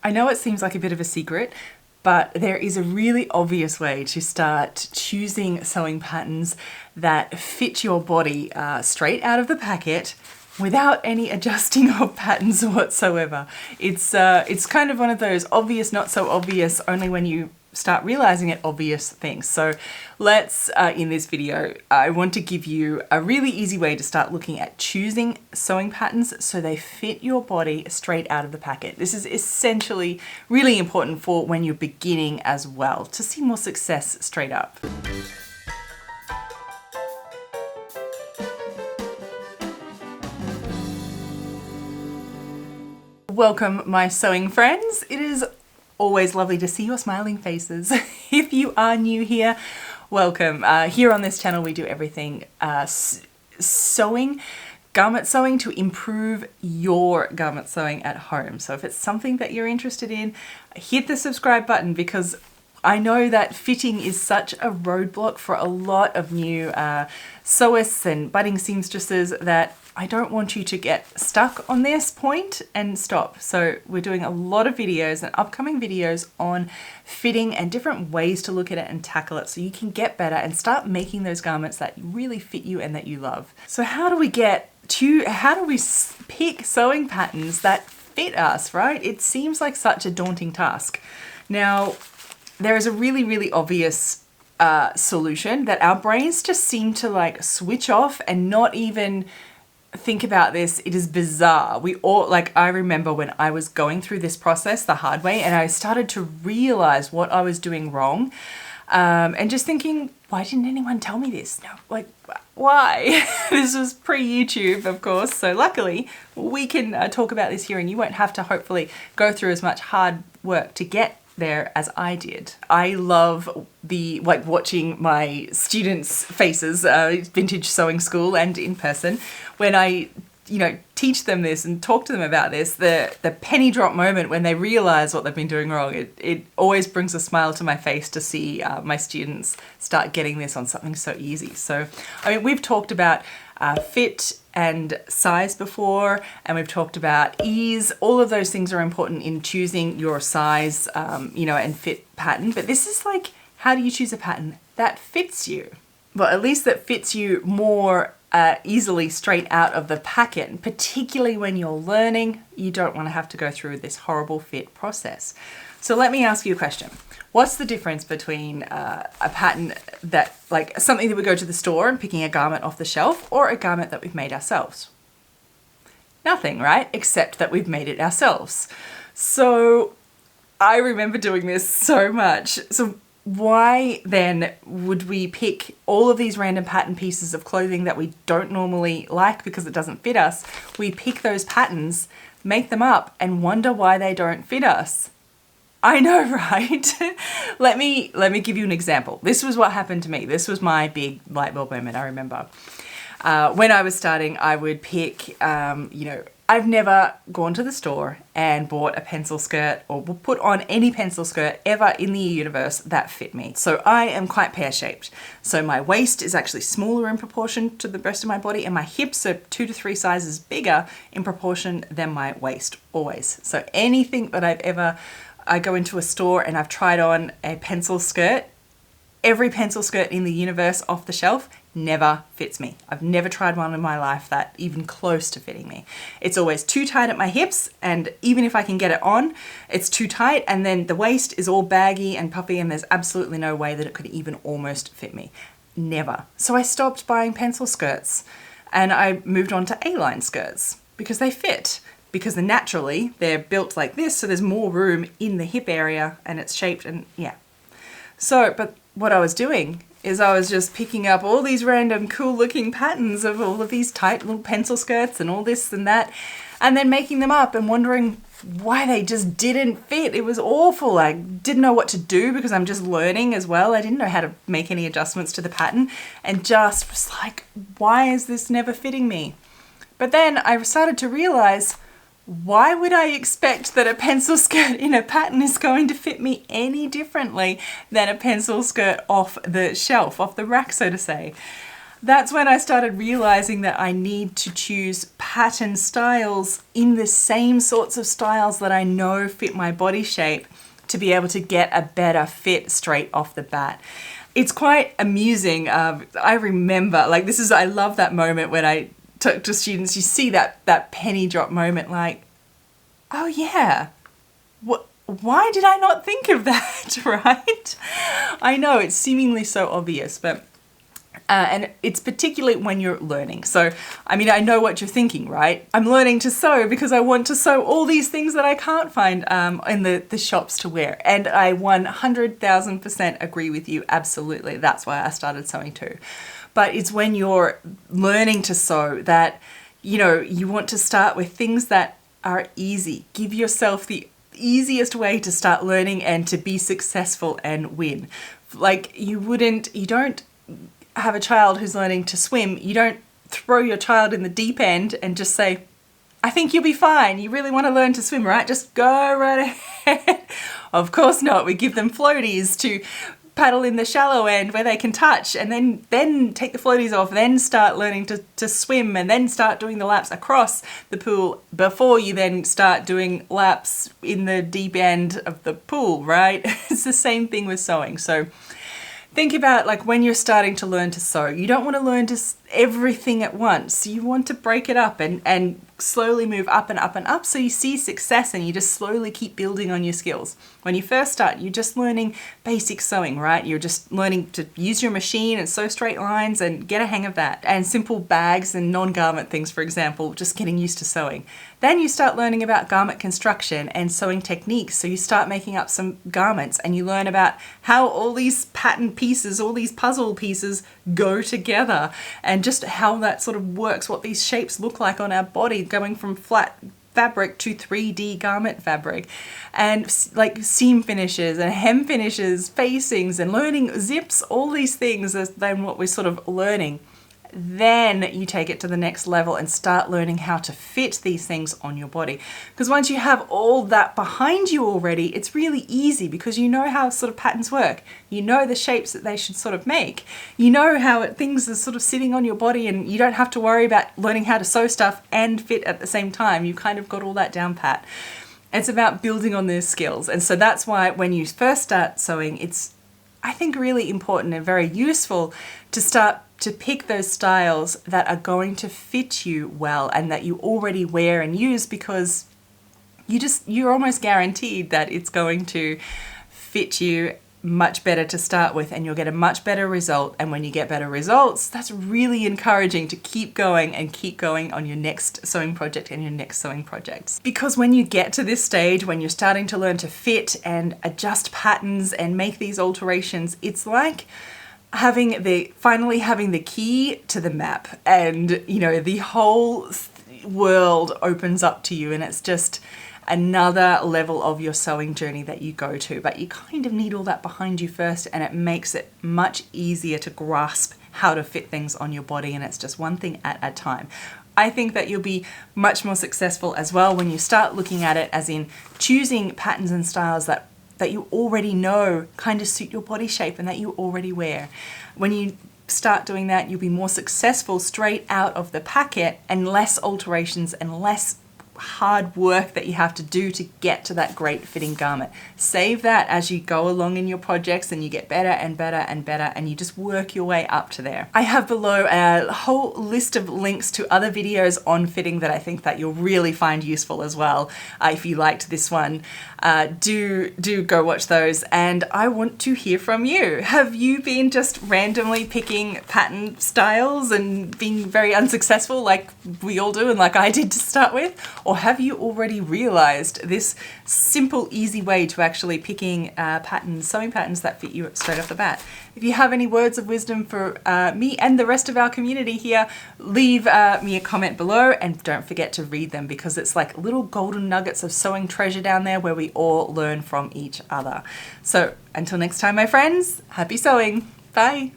I know it seems like a bit of a secret, but there is a really obvious way to start choosing sewing patterns that fit your body straight out of the packet without any adjusting of patterns whatsoever. It's kind of one of those obvious, not so obvious, only when you start realizing it, obvious things. So let's, in this video, I want to give you a really easy way to start looking at choosing sewing patterns so they fit your body straight out of the packet. This is essentially really important for when you're beginning as well, to see more success straight up. Welcome, my sewing friends. It is always lovely to see your smiling faces. If you are new here, welcome. Here on this channel we do everything sewing, garment sewing, to improve your garment sewing at home. So if it's something that you're interested in, hit the subscribe button, because I know that fitting is such a roadblock for a lot of new sewists and budding seamstresses that I don't want you to get stuck on this point and stop. So we're doing a lot of videos and upcoming videos on fitting and different ways to look at it and tackle it so you can get better and start making those garments that really fit you and that you love. So how do we pick sewing patterns that fit us, right? It seems like such a daunting task. Now, there is a really, really obvious solution that our brains just seem to like switch off and not even think about this. It is bizarre. We all, like, I remember when I was going through this process the hard way and I started to realize what I was doing wrong, and just thinking, why didn't anyone tell me this? No, like, why? This was pre-YouTube, of course, so luckily we can talk about this here and you won't have to hopefully go through as much hard work to get there as I did. I love watching my students' faces, vintage sewing school and in person, when I, teach them this and talk to them about this, the penny drop moment when they realize what they've been doing wrong. It always brings a smile to my face to see my students start getting this on something so easy. So, I mean, we've talked about fit and size before, and we've talked about ease. All of those things are important in choosing your size, and fit pattern. But this is like, how do you choose a pattern that fits you? Well, at least that fits you more easily straight out of the packet. And particularly when you're learning, you don't want to have to go through this horrible fit process. So let me ask you a question. What's the difference between a pattern that, like something that we go to the store and picking a garment off the shelf, or a garment that we've made ourselves? Nothing, right? Except that we've made it ourselves. So I remember doing this so much. So why then would we pick all of these random pattern pieces of clothing that we don't normally like because it doesn't fit us? We pick those patterns, make them up, and wonder why they don't fit us. I know, right? Let me give you an example. This was what happened to me. This was my big light bulb moment, I remember. When I was starting, I would pick, I've never gone to the store and bought a pencil skirt or put on any pencil skirt ever in the universe that fit me. So I am quite pear-shaped. So my waist is actually smaller in proportion to the rest of my body, and my hips are 2 to 3 sizes bigger in proportion than my waist, always. So anything that I go into a store and I've tried on a pencil skirt, every pencil skirt in the universe off the shelf never fits me. I've never tried one in my life that even close to fitting me. It's always too tight at my hips, and even if I can get it on, it's too tight, and then the waist is all baggy and puffy, and there's absolutely no way that it could even almost fit me. Never. So I stopped buying pencil skirts and I moved on to A-line skirts because they fit. Because naturally they're built like this, so there's more room in the hip area and it's shaped, and yeah. So, but what I was doing is I was just picking up all these random cool looking patterns of all of these tight little pencil skirts and all this and that, and then making them up and wondering why they just didn't fit. It was awful. I didn't know what to do because I'm just learning as well. I didn't know how to make any adjustments to the pattern, and just was like, why is this never fitting me? But then I started to realize, why would I expect that a pencil skirt in a pattern is going to fit me any differently than a pencil skirt off the shelf, off the rack, so to say? That's when I started realizing that I need to choose pattern styles in the same sorts of styles that I know fit my body shape to be able to get a better fit straight off the bat. It's quite amusing. I remember, like, I love that moment when I talk to students, you see that penny drop moment, like, oh yeah, why did I not think of that, right? I know it's seemingly so obvious, but and it's particularly when you're learning. So, I mean, I know what you're thinking, right? I'm learning to sew because I want to sew all these things that I can't find in the shops to wear. And I 100,000% agree with you. Absolutely. That's why I started sewing too. But it's when you're learning to sew that, you know, you want to start with things that are easy. Give yourself the easiest way to start learning and to be successful and win. Like, you don't have a child who's learning to swim. You don't throw your child in the deep end and just say, I think you'll be fine. You really want to learn to swim, right? Just go right ahead. Of course not. We give them floaties to paddle in the shallow end where they can touch, and then take the floaties off, then start learning to swim, and then start doing the laps across the pool before you then start doing laps in the deep end of the pool, right? It's the same thing with sewing. So think about, like, when you're starting to learn to sew, you don't want to learn everything at once. You want to break it up and slowly move up and up and up so you see success and you just slowly keep building on your skills. When you first start, you're just learning basic sewing, right? You're just learning to use your machine and sew straight lines and get a hang of that. And simple bags and non-garment things, for example, just getting used to sewing. Then you start learning about garment construction and sewing techniques. So you start making up some garments and you learn about how all these pattern pieces, all these puzzle pieces go together, and just how that sort of works, what these shapes look like on our body, going from flat fabric to 3D garment fabric, and like seam finishes and hem finishes, facings, and learning zips, all these things is then what we're sort of learning. Then you take it to the next level and start learning how to fit these things on your body. Because once you have all that behind you already, it's really easy because you know how sort of patterns work. You know the shapes that they should sort of make. You know how things are sort of sitting on your body, and you don't have to worry about learning how to sew stuff and fit at the same time. You kind of got all that down pat. It's about building on those skills. And so that's why when you first start sewing, it's, I think, really important and very useful to start to pick those styles that are going to fit you well and that you already wear and use, because you're almost guaranteed that it's going to fit you much better to start with, and you'll get a much better result. And when you get better results, that's really encouraging to keep going on your next sewing project and your next sewing projects. Because when you get to this stage, when you're starting to learn to fit and adjust patterns and make these alterations, it's like finally having the key to the map, and you know, the whole world opens up to you, and it's just another level of your sewing journey that you go to. But you kind of need all that behind you first, and it makes it much easier to grasp how to fit things on your body, and it's just one thing at a time. I think that you'll be much more successful as well when you start looking at it as in choosing patterns and styles that you already know kind of suit your body shape and that you already wear. When you start doing that, you'll be more successful straight out of the packet, and less alterations and less hard work that you have to do to get to that great fitting garment. Save that as you go along in your projects, and you get better and better and better, and you just work your way up to there. I have below a whole list of links to other videos on fitting that I think that you'll really find useful as well. If you liked this one, do go watch those, and I want to hear from you. Have you been just randomly picking pattern styles and being very unsuccessful like we all do and like I did to start with? Or have you already realized this simple, easy way to actually picking sewing patterns that fit you straight off the bat? If you have any words of wisdom for me and the rest of our community here, leave me a comment below, and don't forget to read them, because it's like little golden nuggets of sewing treasure down there where we all learn from each other. So until next time, my friends, happy sewing. Bye.